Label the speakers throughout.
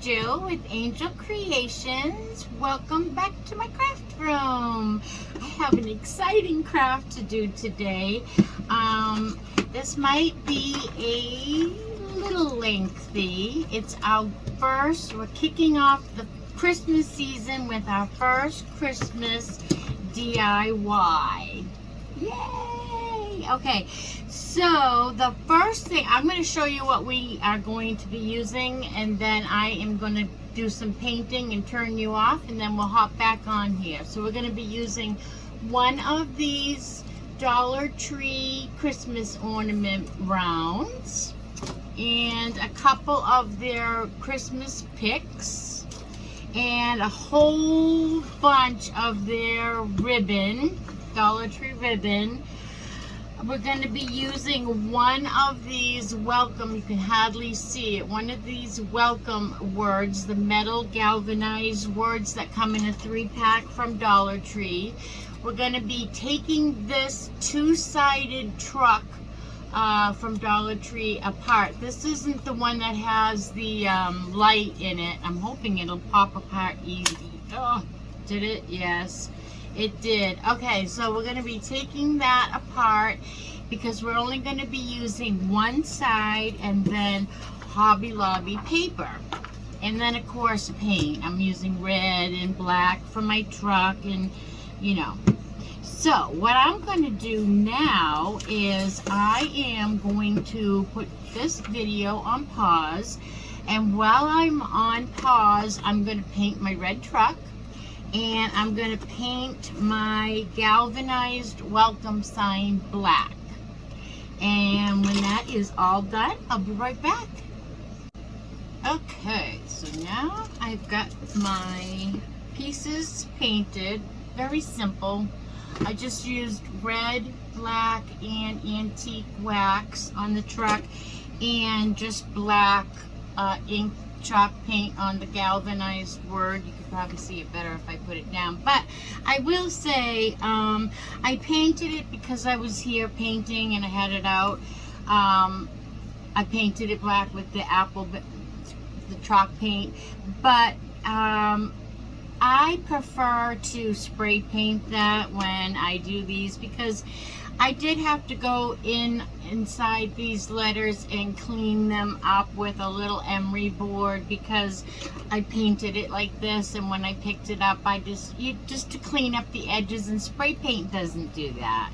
Speaker 1: Jill with Angel Creations. Welcome back to my craft room. I have an exciting craft to do today. This might be a little lengthy. It's our first, we're kicking off the Christmas season with our first Christmas DIY. Yay! Okay, so the first thing, I'm going to show you what we are going to be using, and then I am going to do some painting and turn you off, and then we'll hop back on here. So we're going to be using one of these Dollar Tree Christmas ornament rounds and a couple of their Christmas picks and a whole bunch of their ribbon, Dollar Tree ribbon. We're going to be using one of these welcome, you can hardly see it, one of these welcome words, the metal galvanized words that come in a 3-pack from Dollar Tree. We're going to be taking this two-sided truck from Dollar Tree apart. This isn't the one that has the light in it. I'm hoping it'll pop apart easy. Oh, did it? Yes. It did. Okay, so we're going to be taking that apart because we're only going to be using one side and then Hobby Lobby paper. And then, of course, paint. I'm using red and black for my truck and, you know. So, what I'm going to do now is I am going to put this video on pause. And while I'm on pause, I'm going to paint my red truck. And I'm going to paint my galvanized welcome sign black. And when that is all done, I'll be right back. Okay, so now I've got my pieces painted. Very simple. I just used red, black, and antique wax on the truck. And just black ink chalk paint on the galvanized word. You can probably see it better if I put it down, but I will say I painted it because I was here painting and I had it out. I painted it black with the chalk paint, but I prefer to spray paint that when I do these because I did have to go inside these letters and clean them up with a little emery board because I painted it like this, and when I picked it up I just to clean up the edges, and spray paint doesn't do that.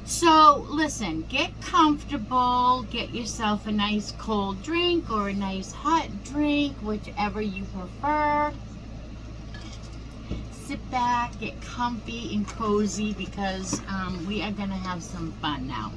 Speaker 1: So listen, get comfortable, get yourself a nice cold drink or a nice hot drink, whichever you prefer. Sit back, get comfy and cozy because we are going to have some fun now.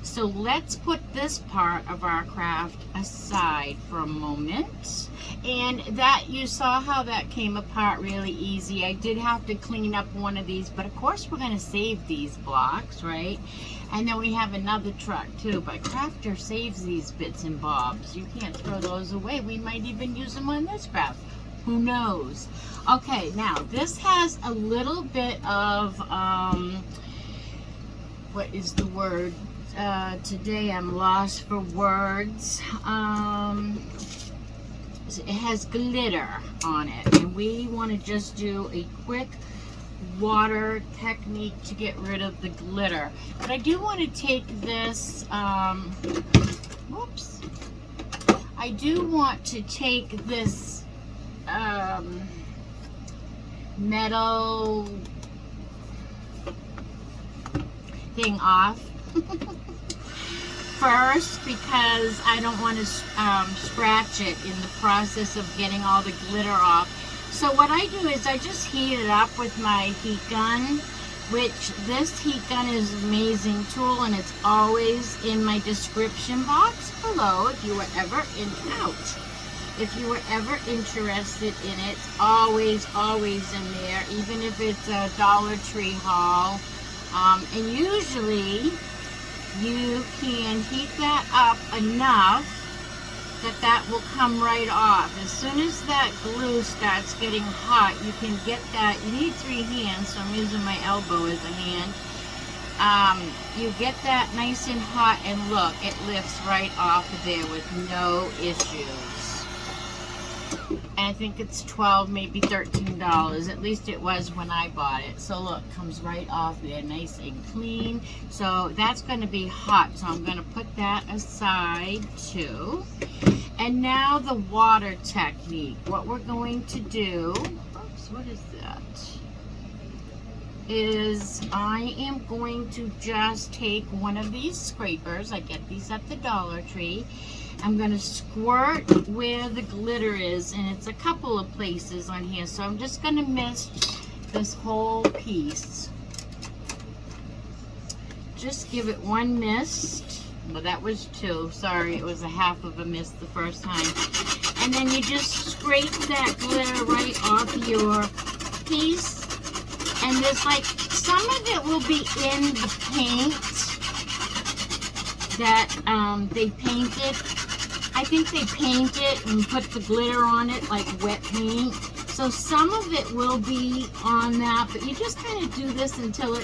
Speaker 1: So let's put this part of our craft aside for a moment. And that, you saw how that came apart really easy. I did have to clean up one of these, but of course we're going to save these blocks, right? And then we have another truck too, but Crafter saves these bits and bobs. You can't throw those away. We might even use them on this craft. Who knows? Okay, now this has a little bit of, what is the word? Today I'm lost for words. It has glitter on it, and we want to just do a quick water technique to get rid of the glitter. But I do want to take this, whoops. I do want to take this metal thing off first because I don't want to scratch it in the process of getting all the glitter off. So what I do is I just heat it up with my heat gun, which this heat gun is an amazing tool, and it's always in my description box below if you were ever If you were ever interested in it, it's always in there, even if it's a Dollar Tree haul. And usually you can heat that up enough that will come right off. As soon as that glue starts getting hot, you can get that. You need 3 hands, so I'm using my elbow as a hand. You get that nice and hot, and look, it lifts right off of there with no issues. And I think it's $12, maybe $13. At least it was when I bought it. So look, comes right off there, nice and clean. So that's going to be hot. So I'm going to put that aside too. And now the water technique. What we're going to do, oops, what is that? Is I am going to just take one of these scrapers. I get these at the Dollar Tree. I'm going to squirt where the glitter is, and it's a couple of places on here. So I'm just going to mist this whole piece. Just give it one mist. Well, that was two. Sorry, it was a half of a mist the first time. And then you just scrape that glitter right off your piece. And there's like, some of it will be in the paint that they painted. I think they paint it and put the glitter on it like wet paint. So some of it will be on that, but you just kind of do this until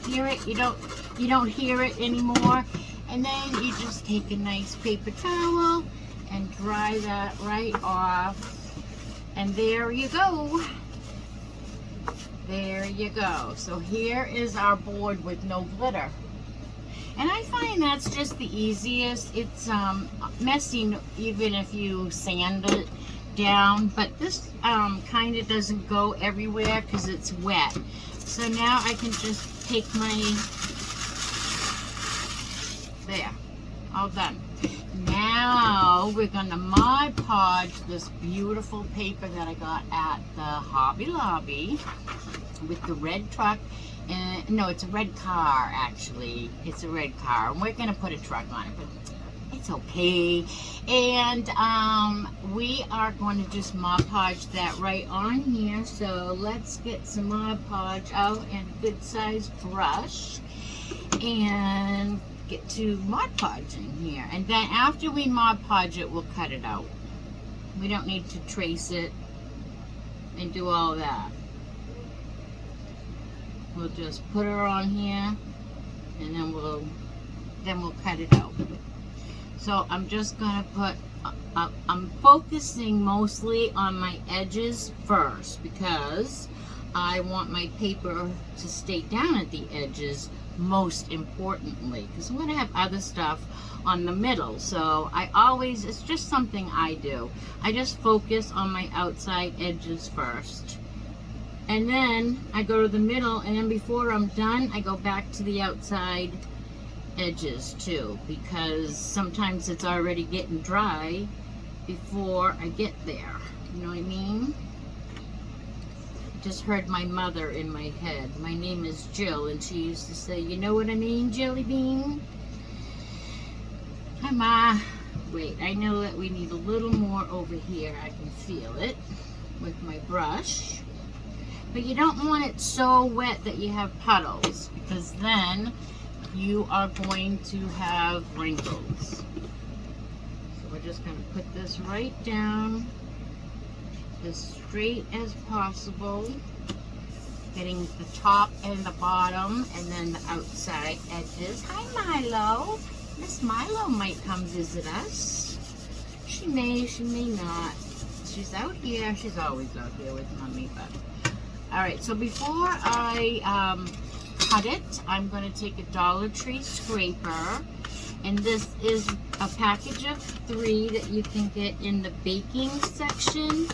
Speaker 1: you don't hear it anymore. And then you just take a nice paper towel and dry that right off. And there you go. There you go. So here is our board with no glitter. And I find that's just the easiest. It's messy even if you sand it down, but this kind of doesn't go everywhere because it's wet. So now I can just take my, there, all done. Now we're gonna Mod Podge this beautiful paper that I got at the Hobby Lobby with the red truck. And no, it's a red car actually. It's a red car, and we're gonna put a truck on it, but it's okay. And we are going to just Mod Podge that right on here. So let's get some Mod Podge out and a good sized brush and get to Mod Podging here. And then after we Mod Podge it, we'll cut it out. We don't need to trace it and do all that. We'll just put her on here, and then we'll cut it out. So I'm just gonna put, I'm focusing mostly on my edges first because I want my paper to stay down at the edges most importantly, because I'm gonna have other stuff on the middle. So I always, it's just something I do. I just focus on my outside edges first. And then I go to the middle, and then before I'm done, I go back to the outside edges too, because sometimes it's already getting dry before I get there. You know what I mean? Just heard my mother in my head. My name is Jill, and she used to say, you know what I mean, Jelly Bean? Hi, Ma. Wait, I know that we need a little more over here. I can feel it with my brush. But you don't want it so wet that you have puddles, because then you are going to have wrinkles. So we're just going to put this right down as straight as possible, getting the top and the bottom, and then the outside edges. Hi, Milo. Miss Milo might come visit us. She may not. She's out here. She's always out here with Mommy, but alright, so before I cut it, I'm going to take a Dollar Tree scraper, and this is a package of 3 that you can get in the baking section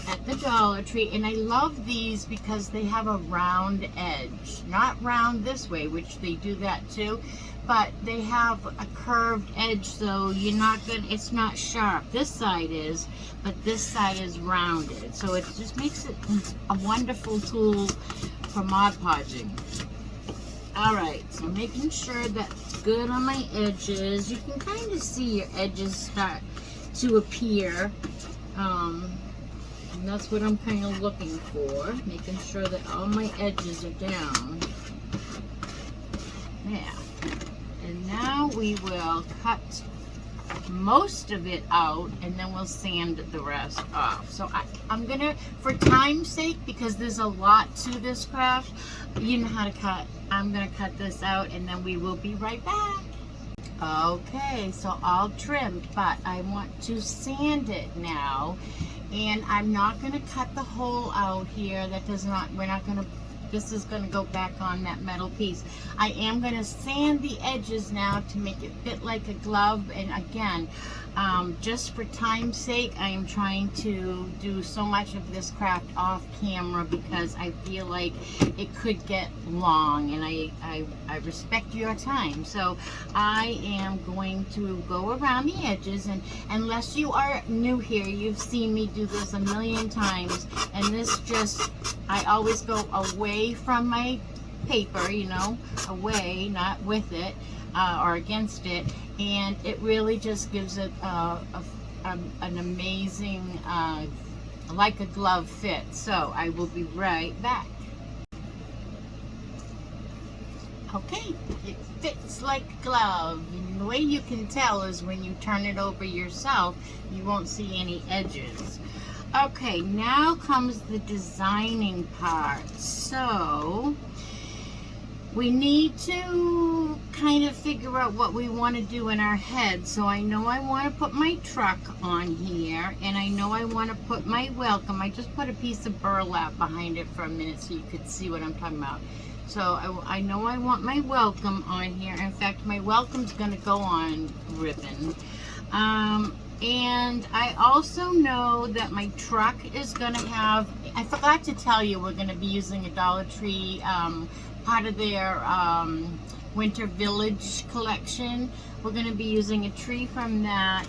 Speaker 1: at the Dollar Tree. And I love these because they have a round edge, not round this way, which they do that too, but they have a curved edge, so you're not gonna, it's not sharp. This side is, but this side is rounded, so it just makes it a wonderful tool for Mod Podging. Alright, so making sure that's good on my edges. You can kind of see your edges start to appear, and that's what I'm kind of looking for, making sure that all my edges are down. Yeah. And now we will cut most of it out, and then we'll sand the rest off. So I'm gonna, for time's sake, because there's a lot to this craft, you know how to cut. I'm gonna cut this out, and then we will be right back. Okay, so all trimmed, but I want to sand it now. And I'm not going to cut the hole out here. That does not, we're not going to, this is going to go back on that metal piece. I am going to sand the edges now to make it fit like a glove. And again, just for time's sake, I am trying to do so much of this craft off camera because I feel like it could get long, and I respect your time. So I am going to go around the edges, and unless you are new here, you've seen me do this a million times, and this just, I always go away from my paper, you know, away, not with it or against it, and it really just gives it an amazing like a glove fit. So I will be right back. Okay, it fits like a glove, and the way you can tell is when you turn it over yourself, you won't see any edges. Okay, now comes the designing part. So we need to kind of figure out what we want to do in our head. So I know I want to put my truck on here, and I know I want to put my welcome. I just put a piece of burlap behind it for a minute so you could see what I'm talking about. So I know I want my welcome on here. In fact, my welcome's going to go on ribbon. And I also know that my truck is going to have, I forgot to tell you, we're going to be using a Dollar Tree, part of their Winter Village collection. We're going to be using a tree from that.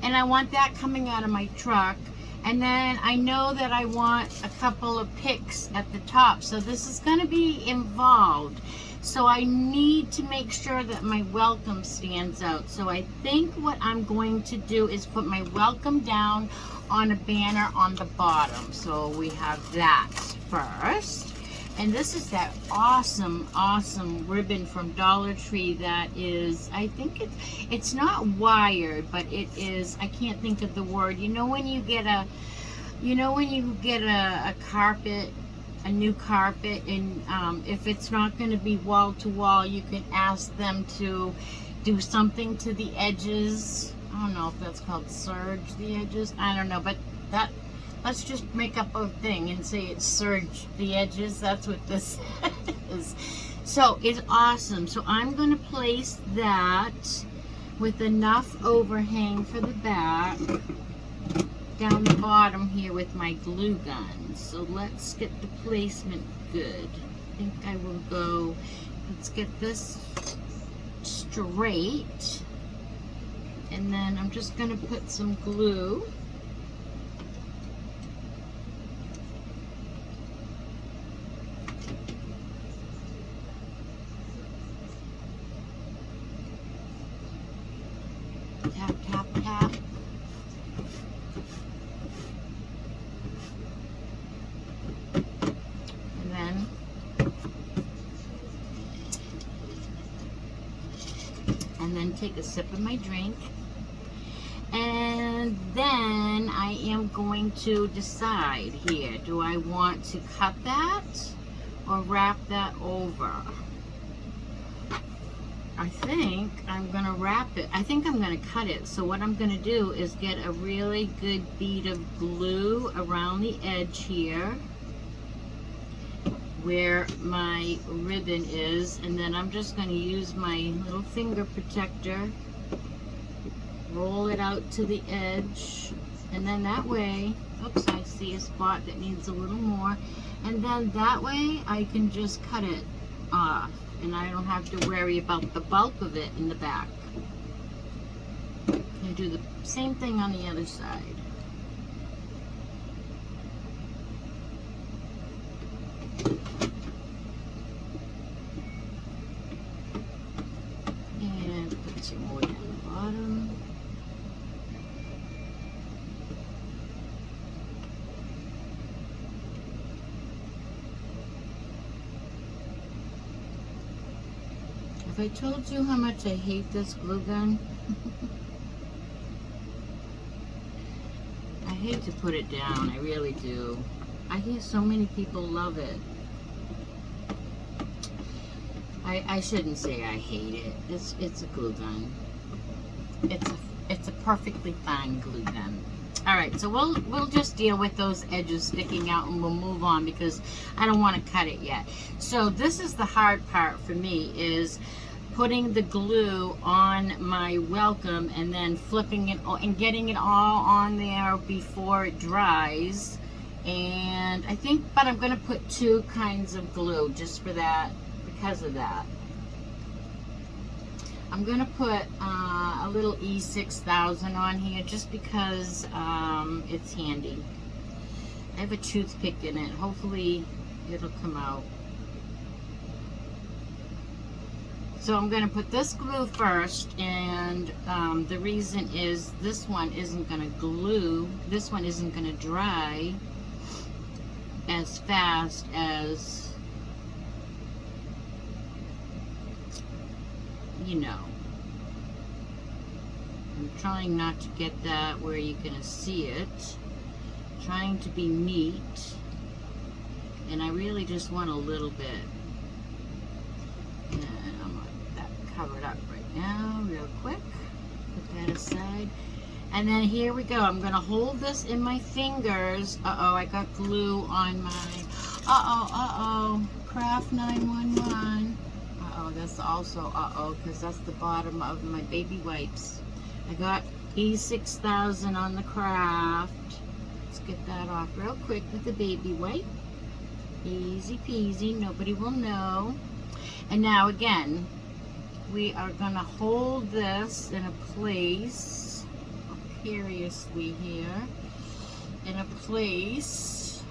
Speaker 1: And I want that coming out of my truck. And then I know that I want a couple of picks at the top. So this is going to be involved. So I need to make sure that my welcome stands out. So I think what I'm going to do is put my welcome down on a banner on the bottom. So we have that first. And this is that awesome, awesome ribbon from Dollar Tree that is, I think it's not wired, but it is, I can't think of the word. You know when you get a carpet, a new carpet, and if it's not going to be wall to wall, you can ask them to do something to the edges. I don't know if that's called serge the edges. I don't know, but that, let's just make up a thing and say it's serge the edges. That's what this is. So it's awesome. So I'm going to place that with enough overhang for the back down the bottom here with my glue gun. So let's get the placement good. I think I will go, let's get this straight, and then I'm just going to put some glue. Tap, tap, tap. And then take a sip of my drink. And then I am going to decide here. Do I want to cut that or wrap that over? I think I'm going to wrap it. I think I'm going to cut it. So what I'm going to do is get a really good bead of glue around the edge here where my ribbon is, and then I'm just going to use my little finger protector, roll it out to the edge, and then that way, oops, I see a spot that needs a little more, and then that way I can just cut it off, and I don't have to worry about the bulk of it in the back. And do the same thing on the other side. And put some more down the bottom. Have I told you how much I hate this glue gun? I hate to put it down, I really do. I hear so many people love it. I shouldn't say I hate it. It's a glue gun. It's a perfectly fine glue gun. All right, so we'll just deal with those edges sticking out, and we'll move on because I don't want to cut it yet. So this is the hard part for me, is putting the glue on my welcome and then flipping it and getting it all on there before it dries. And I think, but I'm going to put 2 kinds of glue just for that, because of that. I'm going to put a little E6000 on here just because it's handy. I have a toothpick in it. Hopefully it'll come out. So I'm going to put this glue first, and the reason is this one isn't going to glue. This one isn't going to dry as fast as, you know. I'm trying not to get that where you're going to see it. Trying to be neat. And I really just want a little bit. And I'm going to get that covered up right now real quick. Put that aside. And then here we go. I'm going to hold this in my fingers. Uh-oh, I got glue on my... Uh-oh. Craft 911. Uh-oh, that's also uh-oh, because that's the bottom of my baby wipes. I got E6000 on the craft. Let's get that off real quick with the baby wipe. Easy peasy, nobody will know. And now again, we are going to hold this in a place, precariously here, in a place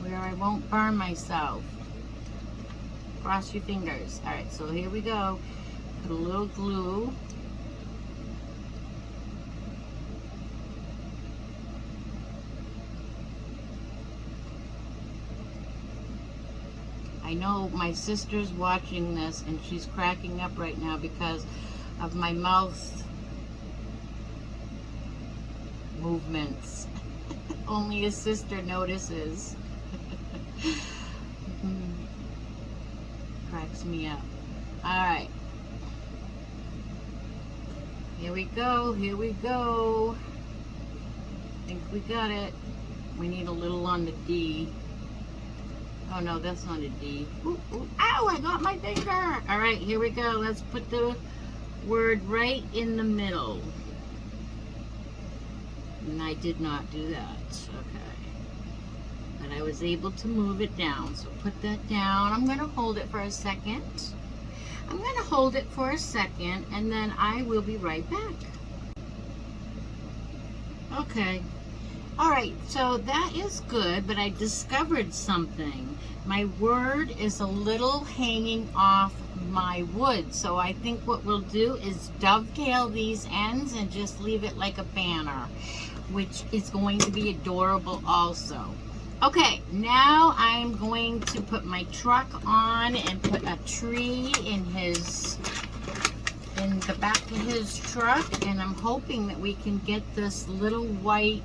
Speaker 1: where I won't burn myself. Cross your fingers. Alright, so here we go. Put a little glue. I know my sister's watching this and she's cracking up right now because of my mouth movements. Only his sister notices. Cracks me up. Alright. Here we go. Here we go. I think we got it. We need a little on the D. Oh no, that's not a D. Ooh, ooh. Ow, I got my finger. Alright, here we go. Let's put the word right in the middle. And I did not do that. Okay. But I was able to move it down. So put that down. I'm going to hold it for a second. I'm going to hold it for a second and then I will be right back. Okay. Alright, so that is good, but I discovered something. My word is a little hanging off my wood, so I think what we'll do is dovetail these ends and just leave it like a banner, which is going to be adorable also. Okay, now I'm going to put my truck on and put a tree in the back of his truck, and I'm hoping that we can get this little white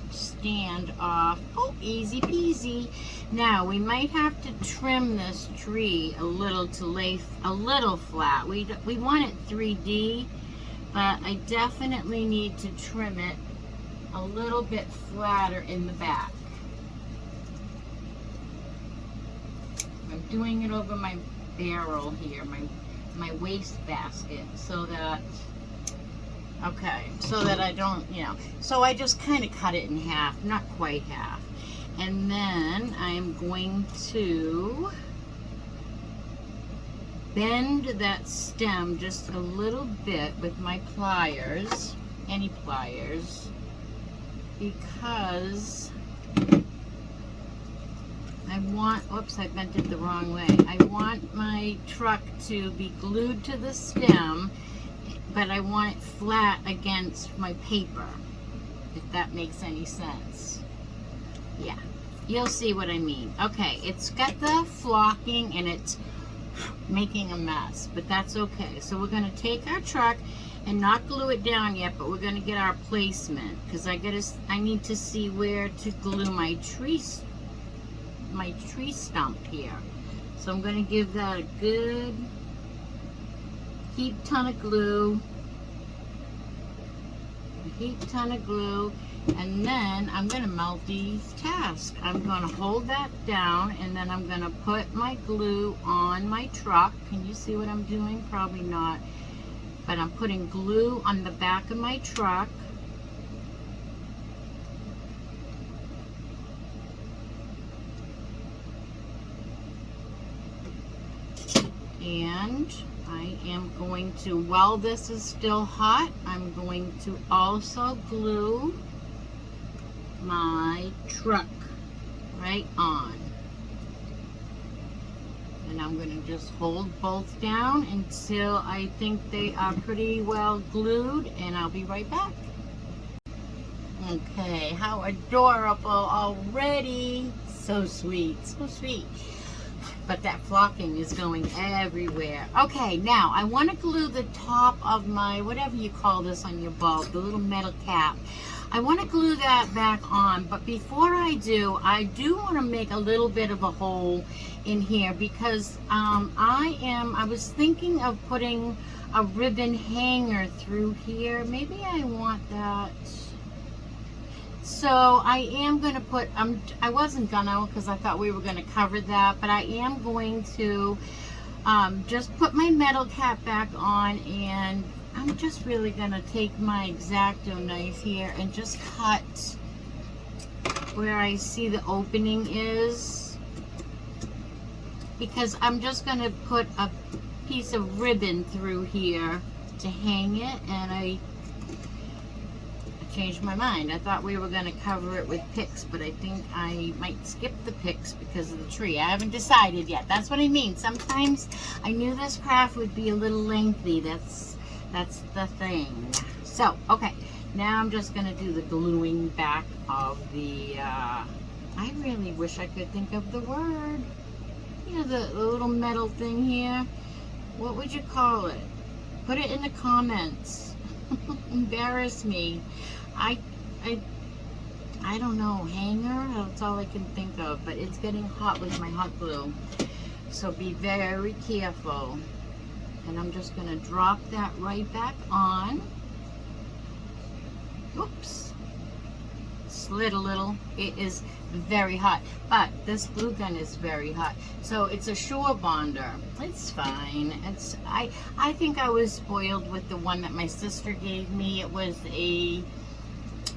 Speaker 1: stand off. Oh, easy peasy. Now we might have to trim this tree a little to lay a little flat. We want it 3D, but I definitely need to trim it a little bit flatter in the back. I'm doing it over my barrel here, my waste basket, so that okay, so that I don't, you know, so I just kind of cut it in half, not quite half. And then I'm going to bend that stem just a little bit with my pliers, any pliers, because I want, oops, I bent it the wrong way. I want my truck to be glued to the stem, but I want it flat against my paper, if that makes any sense. Yeah, you'll see what I mean. Okay, it's got the flocking and it's making a mess, but that's okay. So we're going to take our truck and not glue it down yet, but we're going to get our placement, because I need to see where to glue my tree stump here. So I'm going to give that a good heap ton of glue. heap ton of glue, and then I'm going to multitask. I'm going to hold that down, and then I'm going to put my glue on my truck. Can you see what I'm doing? Probably not, but I'm putting glue on the back of my truck. And I am going to, while this is still hot, I'm going to also glue my truck right on. And I'm going to just hold both down until I think they are pretty well glued, and I'll be right back. Okay, how adorable already. So sweet, so sweet. But that flocking is going everywhere. Okay, now I want to glue the top of my, whatever you call this on your bulb, the little metal cap. I want to glue that back on, but before I do want to make a little bit of a hole in here, because I was thinking of putting a ribbon hanger through here. Maybe I want that. So I am going to put, I wasn't going to, because I thought we were going to cover that, but I am going to just put my metal cap back on, and I'm just really going to take my X-Acto knife here and just cut where I see the opening is, because I'm just going to put a piece of ribbon through here to hang it, and I changed my mind. I thought we were going to cover it with picks, but I think I might skip the picks because of the tree. I haven't decided yet. That's what I mean. Sometimes I knew this craft would be a little lengthy. That's the thing. So, okay. Now I'm just going to do the gluing back of the, I really wish I could think of the word. You know, the little metal thing here. What would you call it? Put it in the comments. Embarrass me. I don't know, hanger, that's all I can think of, but it's getting hot with my hot glue, so be very careful. And I'm just going to drop that right back on. Oops, slid a little. It is very hot, but this glue gun is very hot, so it's a Sure Bonder. It's fine. It's I think I was spoiled with the one that my sister gave me. It was a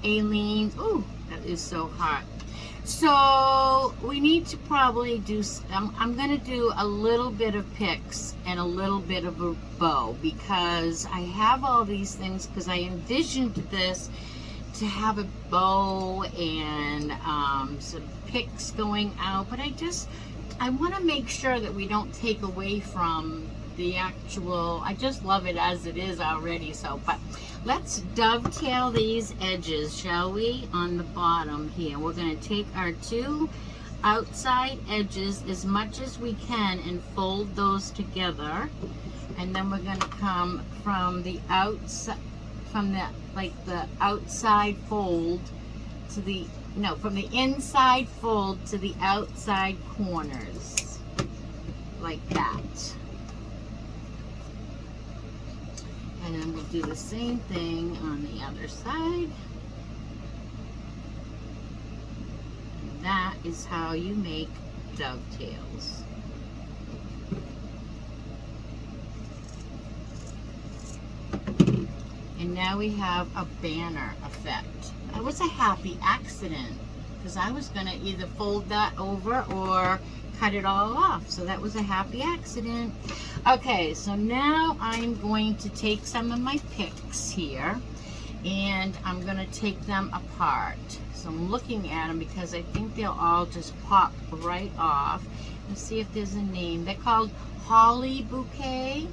Speaker 1: Aileen. Ooh, that is so hot. So we need to probably do, I'm going to do a little bit of picks and a little bit of a bow, because I have all these things, because I envisioned this to have a bow and some picks going out, but I want to make sure that we don't take away from the actual, I just love it as it is already. So, but let's dovetail these edges, shall we, on the bottom here. We're going to take our two outside edges as much as we can and fold those together, and then we're going to come from the outside, from the, like the outside fold to the, no, from the inside fold to the outside corners, like that. And then we'll do the same thing on the other side. And that is how you make dovetails. And now we have a banner effect. That was a happy accident, because I was going to either fold that over or cut it all off. So that was a happy accident. Okay, so now I'm going to take some of my picks here, and I'm going to take them apart. So I'm looking at them because I think they'll all just pop right off. Let's see if there's a name. They're called Holly Bouquet.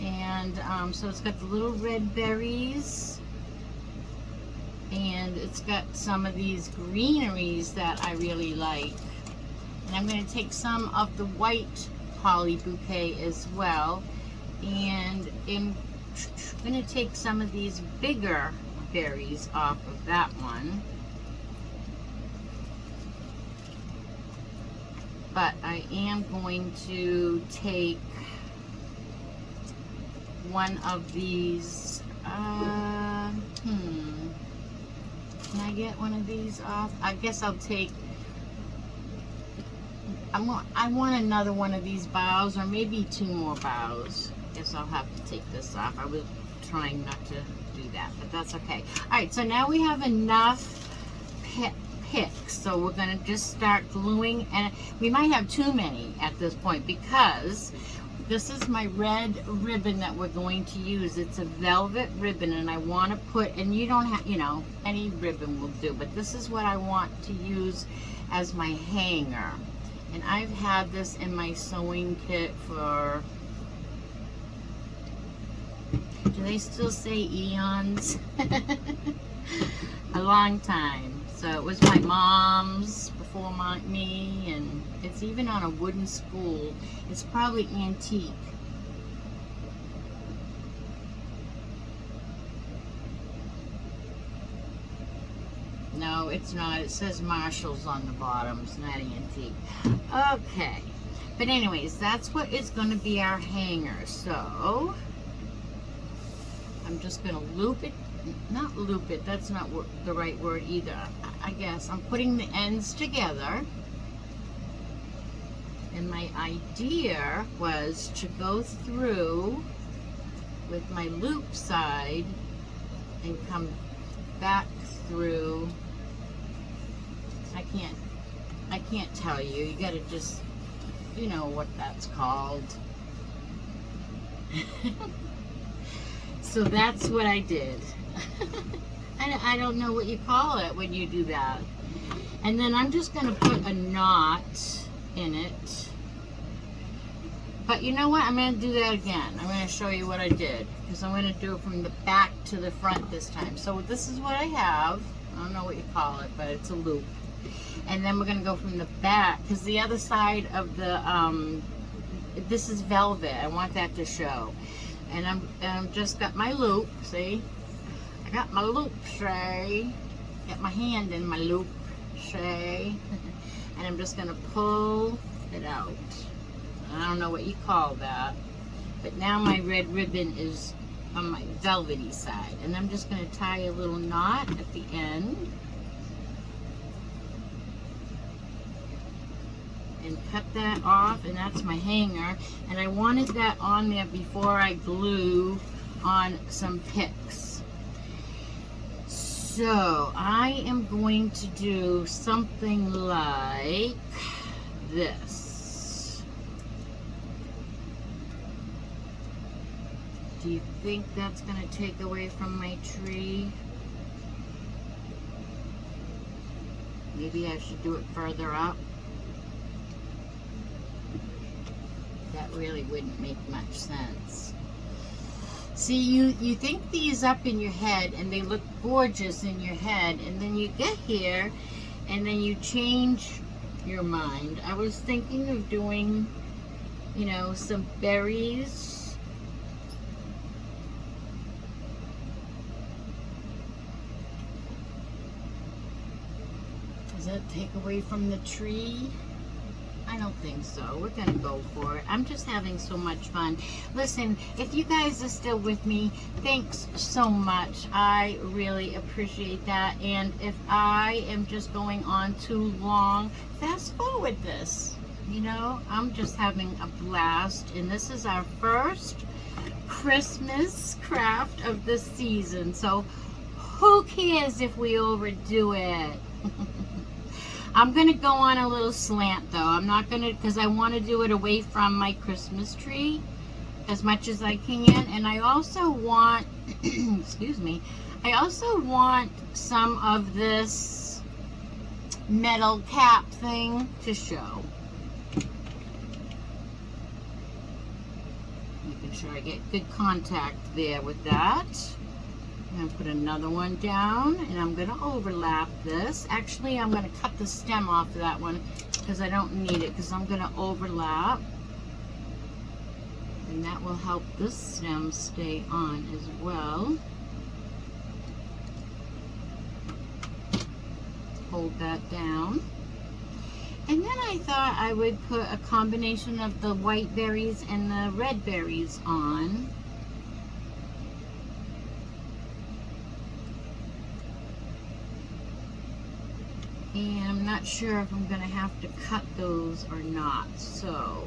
Speaker 1: And so it's got the little red berries, and it's got some of these greeneries that I really like. And I'm going to take some of the white Holly Bouquet as well, and I'm going to take some of these bigger berries off of that one. But I am going to take one of these, Can I get one of these off? I guess I'll take, I want another one of these bows, or maybe 2 more bows. I guess I'll have to take this off. I was trying not to do that, but that's okay. Alright, so now we have enough picks, so we're going to just start gluing, and we might have too many at this point because this is my red ribbon that we're going to use. It's a velvet ribbon, and I want to put, and you don't have, you know, any ribbon will do, but this is what I want to use as my hanger. And I've had this in my sewing kit for, do they still say eons? A long time. So it was my mom's before me, and it's even on a wooden spool. It's probably antique. No, it's not. It says Marshalls on the bottom. It's not antique. Okay. But anyways, that's what is going to be our hanger. So I'm just going to loop it. Not loop it. That's not the right word either. I guess I'm putting the ends together. And my idea was to go through with my loop side and come back through. I can't tell you. You gotta just, you know what that's called. So that's what I did. I don't know what you call it when you do that. And then I'm just gonna put a knot in it. But you know what? I'm going to do that again. I'm going to show you what I did, because I'm going to do it from the back to the front this time. So this is what I have. I don't know what you call it, but it's a loop. And then we're going to go from the back, because the other side of the, this is velvet. I want that to show. And I'm just got my loop, see? I got my loop tray. Got my hand in my loop tray. And I'm just going to pull it out. I don't know what you call that, but now my red ribbon is on my velvety side, and I'm just going to tie a little knot at the end and cut that off, and that's my hanger. And I wanted that on there before I glue on some picks. So I am going to do something like this. Do you think that's going to take away from my tree? Maybe I should do it further up. That really wouldn't make much sense. See, you think these up in your head, and they look gorgeous in your head, and then you get here, and then you change your mind. I was thinking of doing, you know, some berries. Does that take away from the tree? I don't think so. We're gonna go for it. I'm just having so much fun. Listen, if you guys are still with me, thanks so much. I really appreciate that. And if I am just going on too long, fast forward this. You know, I'm just having a blast. And this is our first Christmas craft of the season. So who cares if we overdo it? I'm going to go on a little slant though. I'm not going to, because I want to do it away from my Christmas tree as much as I can. And I also want, excuse me, I also want some of this metal cap thing to show. Making sure I get good contact there with that. I'm going to put another one down, and I'm going to overlap this. Actually, I'm going to cut the stem off of that one because I don't need it, because I'm going to overlap. And that will help this stem stay on as well. Hold that down. And then I thought I would put a combination of the white berries and the red berries on. And I'm not sure if I'm going to have to cut those or not. So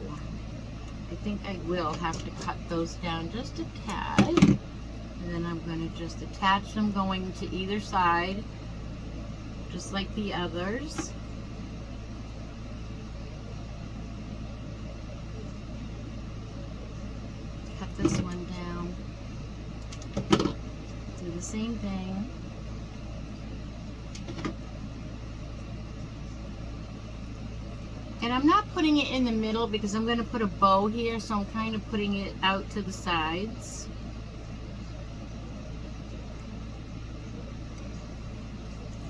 Speaker 1: I think I will have to cut those down just a tad. And then I'm going to just attach them going to either side, just like the others. Cut this one down. Do the same thing. And I'm not putting it in the middle because I'm going to put a bow here, so I'm kind of putting it out to the sides.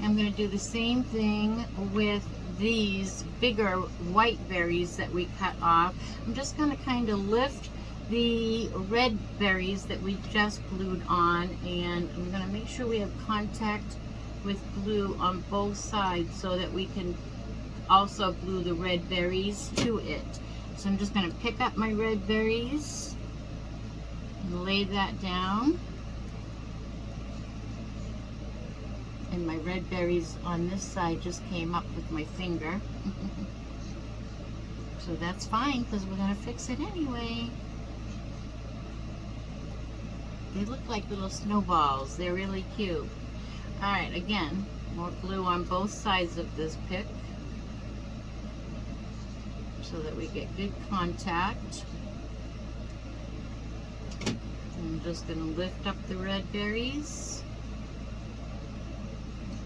Speaker 1: I'm going to do the same thing with these bigger white berries that we cut off. I'm just going to kind of lift the red berries that we just glued on, and I'm going to make sure we have contact with glue on both sides so that we can also glue the red berries to it. So I'm just going to pick up my red berries and lay that down. And my red berries on this side just came up with my finger. So that's fine because we're going to fix it anyway. They look like little snowballs. They're really cute. Alright, again, more glue on both sides of this pick so that we get good contact. I'm just going to lift up the red berries.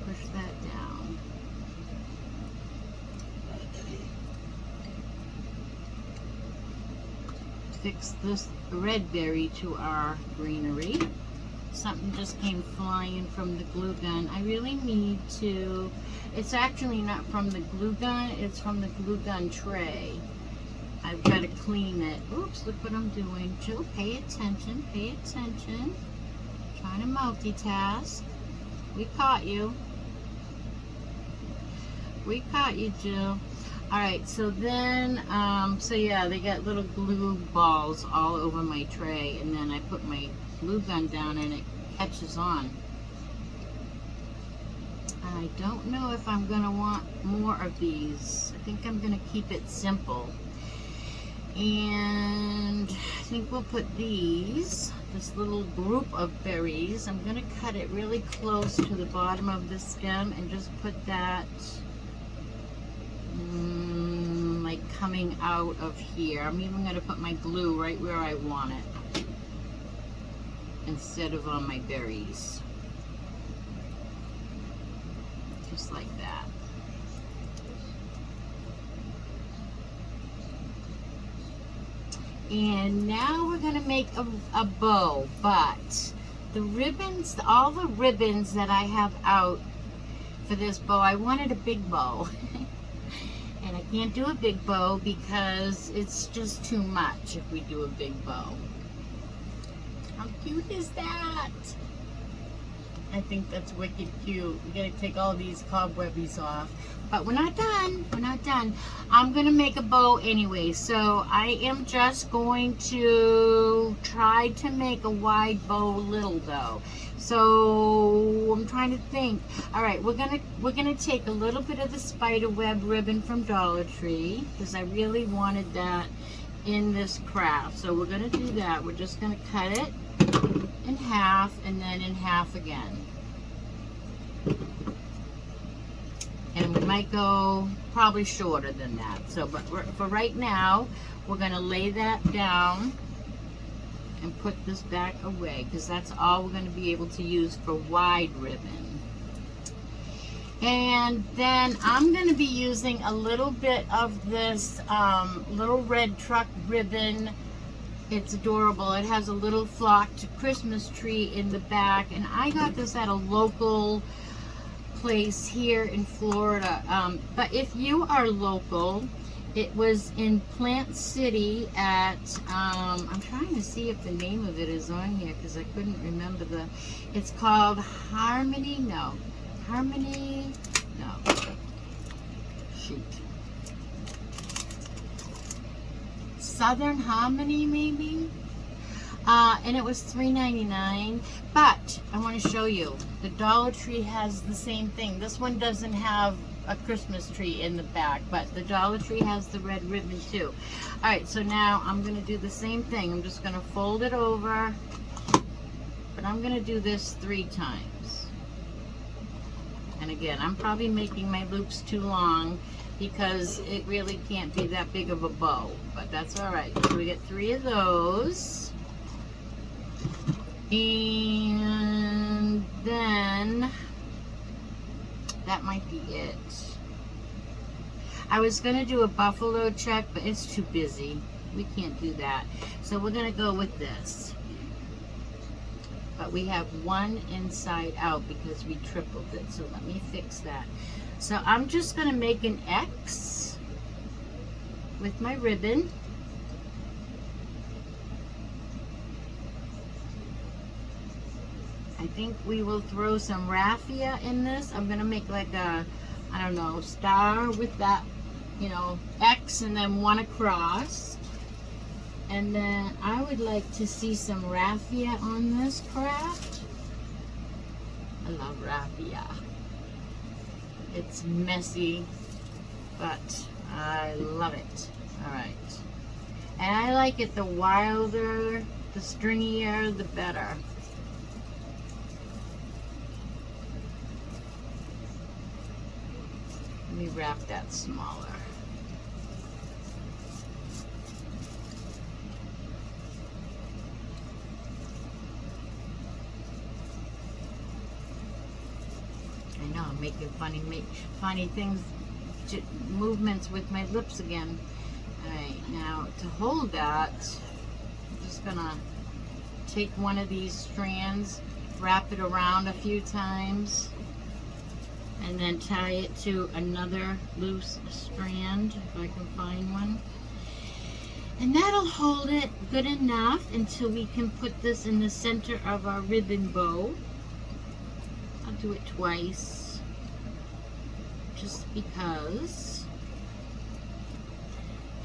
Speaker 1: Push that down. Fix this red berry to our greenery. Something just came flying from the glue gun. I really need to, it's actually not from the glue gun, it's from the glue gun tray. I've got to clean it. Oops, look what I'm doing. Jill, pay attention, pay attention. Trying to multitask. We caught you. We caught you, Jill. Alright, so then, so yeah, they got little glue balls all over my tray, and then I put my glue gun down and it catches on. I don't know if I'm going to want more of these. I think I'm going to keep it simple. And I think we'll put these, this little group of berries, I'm going to cut it really close to the bottom of the stem and just put that like coming out of here. I'm even going to put my glue right where I want it instead of on my berries. Just like that. And now we're going to make a bow, but the ribbons, all the ribbons that I have out for this bow, I wanted a big bow. And I can't do a big bow because it's just too much if we do a big bow. How cute is that? I think that's wicked cute. We gotta take all these cobwebbies off. But we're not done. We're not done. I'm gonna make a bow anyway. So I am just going to try to make a wide bow little though. So I'm trying to think. All right, we're gonna take a little bit of the spider web ribbon from Dollar Tree because I really wanted that in this craft. So we're gonna do that. We're just gonna cut it in half and then in half again. And we might go probably shorter than that. So, but for right now, we're gonna lay that down and put this back away because that's all we're going to be able to use for wide ribbon. And then I'm going to be using a little bit of this little red truck ribbon. It's adorable. It has a little flocked Christmas tree in the back, and I got this at a local place here in Florida. But if you are local, it was in Plant City at, I'm trying to see if the name of it is on here because I couldn't remember it's called Harmony, no. Shoot. Southern Harmony, maybe? And it was $3.99, but I want to show you. The Dollar Tree has the same thing. This one doesn't have a Christmas tree in the back, but the Dollar Tree has the red ribbon too. All right, so now I'm going to do the same thing. I'm just going to fold it over, but I'm going to do this 3 times. And again, I'm probably making my loops too long because it really can't be that big of a bow, but that's all right. So we get 3 of those. And then that might be it. I was going to do a buffalo check, but it's too busy. We can't do that. So we're going to go with this. But we have 1 inside out because we tripled it. So let me fix that. So I'm just going to make an X with my ribbon. I think we will throw some raffia in this. I'm going to make like a, I don't know, star with that, you know, X and then 1 across. And then I would like to see some raffia on this craft. I love raffia. It's messy, but I love it. All right. And I like it the wilder, the stringier, the better. Let me wrap that smaller. I know I'm making funny things, movements with my lips again. All right, now to hold that, I'm just gonna take one of these strands, wrap it around a few times, and then tie it to another loose strand if I can find one. And that'll hold it good enough until we can put this in the center of our ribbon bow. I'll do it twice, just because.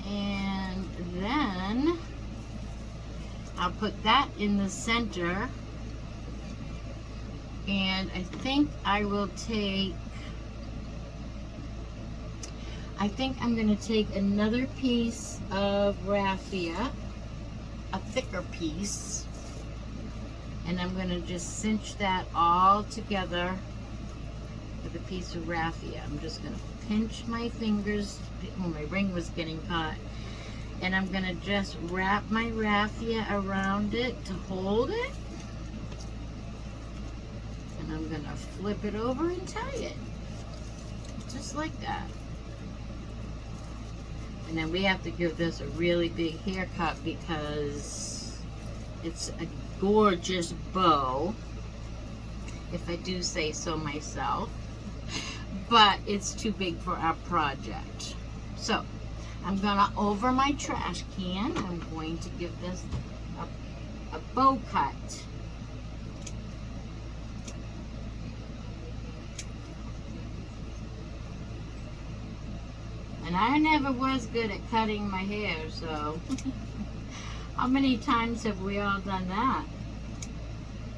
Speaker 1: And then I'll put that in the center. And I think I will take, I'm going to take another piece of raffia, a thicker piece, and I'm going to just cinch that all together with a piece of raffia. I'm just going to pinch my fingers. Oh, my ring was getting caught. And I'm going to just wrap my raffia around it to hold it. And I'm going to flip it over and tie it. Just like that. And then we have to give this a really big haircut because it's a gorgeous bow, if I do say so myself, but it's too big for our project. So I'm gonna, over my trash can, I'm going to give this a bow cut. And I never was good at cutting my hair, so how many times have we all done that?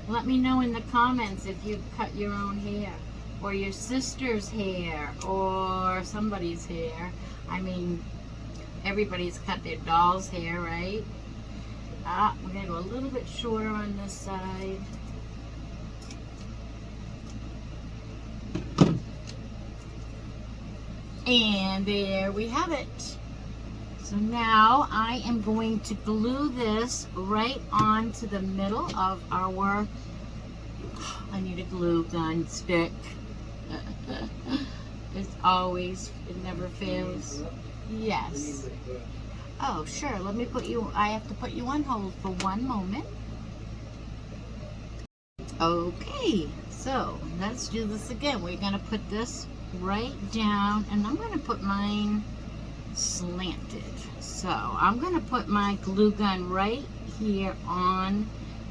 Speaker 1: Let me know in the comments if you've cut your own hair, or your sister's hair, or somebody's hair. I mean, everybody's cut their doll's hair, right? We're gonna go a little bit shorter on this side. And there we have it. So now I am going to glue this right onto the middle of our, I need a glue gun stick. It's always, it never fails. Yes. Oh, sure. Let me put you, I have to put you on hold for 1 moment. Okay, so let's do this again. We're going to put this right down, and I'm going to put mine slanted. So I'm going to put my glue gun right here on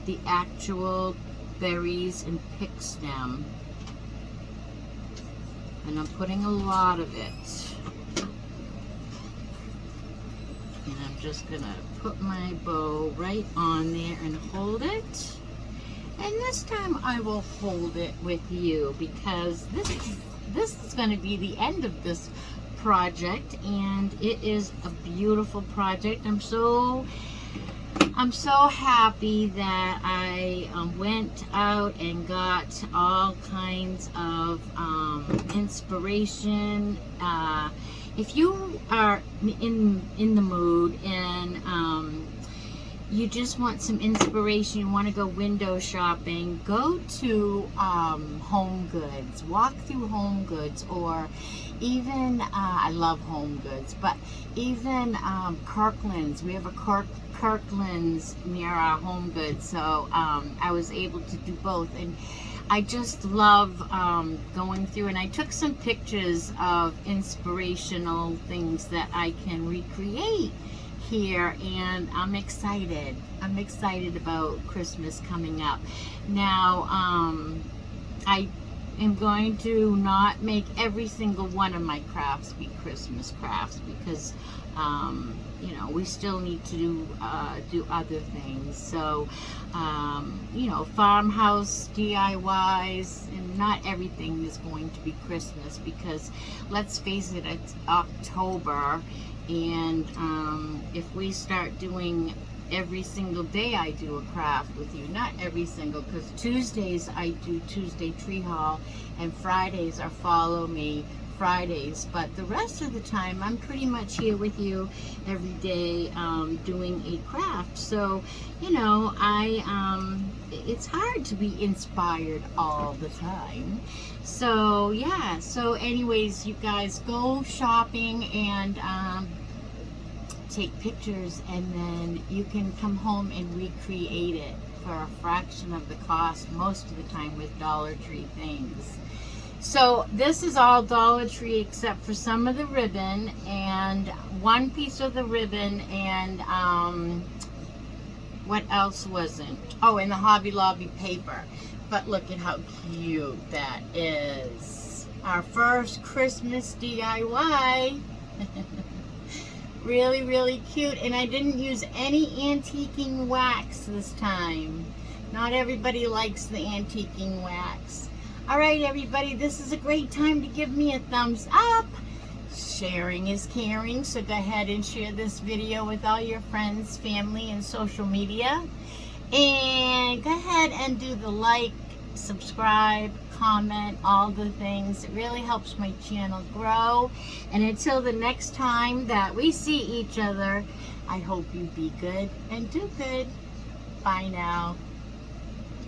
Speaker 1: the actual berries and pick stem. And I'm putting a lot of it. And I'm just going to put my bow right on there and hold it. And this time I will hold it with you because this is this is going to be the end of this project, and it is a beautiful project. I'm so happy that I went out and got all kinds of inspiration. If you are in the mood and you just want some inspiration, you want to go window shopping, go to Home Goods. Walk through Home Goods, or even I love Home Goods, but even Kirkland's. We have a Kirkland's near our Home Goods, so I was able to do both, and I just love going through, and I took some pictures of inspirational things that I can recreate here, and I'm excited about Christmas coming up. Now I am going to not make every single one of my crafts be Christmas crafts, because you know, we still need to do other things. So you know, farmhouse DIYs, and not everything is going to be Christmas, because let's face it, it's October, and if we start doing every single day, I do a craft with you, not every single, because Tuesdays I do Tuesday Tree Haul, and Fridays are Follow Me Fridays, but the rest of the time I'm pretty much here with you every day doing a craft. So you know, it's hard to be inspired all the time. So yeah, so anyways, you guys go shopping and take pictures, and then you can come home and recreate it for a fraction of the cost most of the time with Dollar Tree things. So this is all Dollar Tree except for some of the ribbon and one piece of the ribbon, and what else wasn't? Oh, and the Hobby Lobby paper. But look at how cute that is. Our first Christmas DIY. Really, really cute. And I didn't use any antiquing wax this time. Not everybody likes the antiquing wax. Alright everybody, this is a great time to give me a thumbs up. Sharing is caring, so go ahead and share this video with all your friends, family, and social media. And go ahead and do the like, subscribe, comment, all the things. It really helps my channel grow. And until the next time that we see each other, I hope you be good and do good. Bye now.